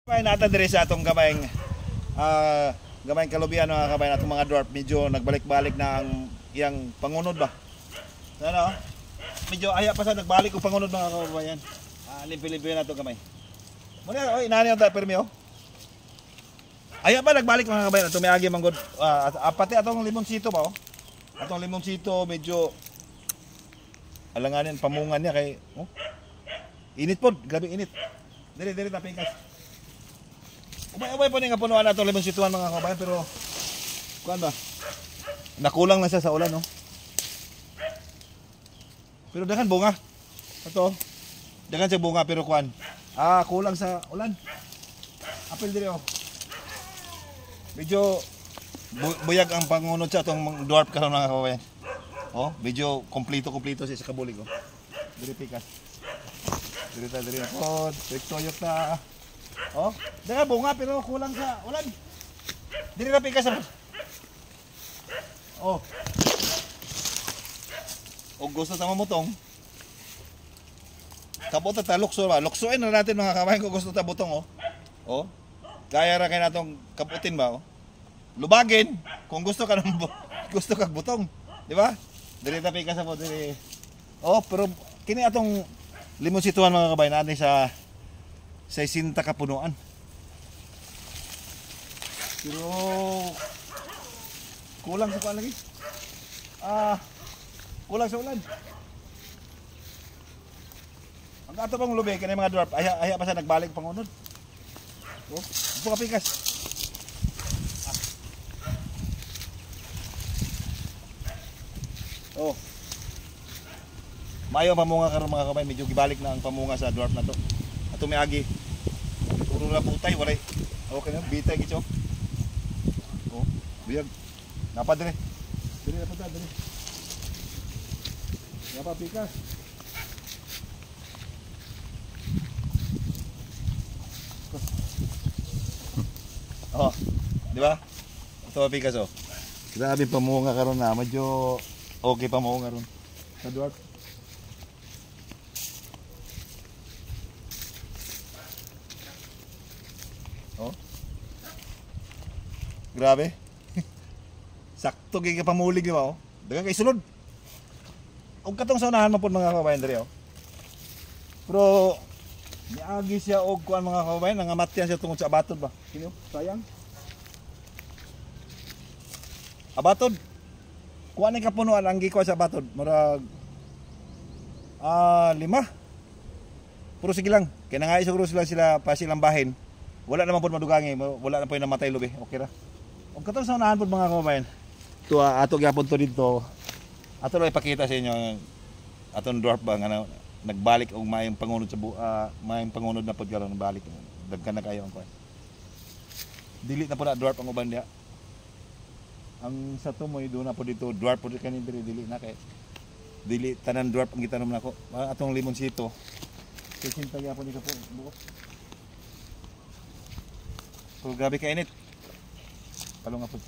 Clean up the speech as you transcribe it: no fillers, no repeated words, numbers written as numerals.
Kamay natin dire sa atong gamayng gamayng kalubian mga kamay natong mga dwarf medyo nagbalik-balik na ang iyang pangunod ba. Ano? Medyo aya pa sa nagbalik og pangunod mga kababayan. Limpi-limpi na to kamay. Muna oy inani ang permi oh. Aya pa nagbalik mga kababayan ato may agi manggod pati atong limonsito ba oh. Atong limonsito medyo alanganin pamungan niya kay oh. Init pod, grabe init. Dili tapikas. Umay-umay po nga punuan na itong limonsituan mga kabayan pero kuan ba? Nakulang na siya sa ulan no. Pero dagan bunga. Ito. Dagan siya bunga pero kuan. Kulang sa ulan. Apil dire oh. Medyo buyag ang pangunod sa itong dwarf karon mga kabayan. Oh, medyo kompleto siya sa kabulig oh. Dire pikas. Dire na pod, Toyota. Oh, daga bunga pero kulang sa ulan. Dili na pikas naman. Oh. Og gusto ta mamutong. Kabota ta lukso ba? Luksoin na natin mga kabayan kung gusto ta butong oh. Oh. Gaya ra kay natong kaputin ba oh. Lubagin kung gusto ka ng gusto kag butong, di ba? Dili ta pikas mo dili. Oh, pero kini atong limonsituan mga kabayan ani sa 60 kapunuan. Pero kulang sa kuan lagi. Kulang sa ulan. Ang ato pang lubi kanay mga dwarf aya pa sa nagbalik pangunod. Oh, ito ka pikas. Oh. Mayo pamunga karon mga kabay medyo gibalik na ang pamunga sa dwarf na to. Ato may agi. Puro na putay walay. Okay na bitay gicho. Oh, biyag. Napa dire. Dire na punta dire. Napa pikas. Oh, di ba? Ito pikas oh. Grabe pamunga karon na medyo okay pamunga karon. Sa dwarf. Oh. Grabe. Sakto gyud pamulig di ba oh. Dagan kay sulod. Og katong sa unahan mapod mga kabayan diri oh. Pero niagi siya og kuan mga kabayan nangamatyan siya tungod sa abatod ba. Kini sayang. Abatod. Kuan ni kapunuan ang gikuha sa abatod. Murag 5. Puro sige lang. Kaya nga isugro sila pa silang bahin. Wala naman po madugangi, wala na po yung namatay lubi. Okay ra. Og katong sa unahan po mga kababayan. Ito ato gyapon to dito. Ato lang ipakita sa inyo atong dwarf ba nga nagbalik og mayong pangunod sa mayong pangunod na pod karon balik. Dagkan na kayo ang kuan. Dili na po na dwarf ang uban diha. Ang sa tumoy do na po dito dwarf po kani dili na kay dili tanan dwarf ang gitanom nako. Atong limonsito. Kisinta gyapon dito po buok. So grabe ka init. Palong nga po.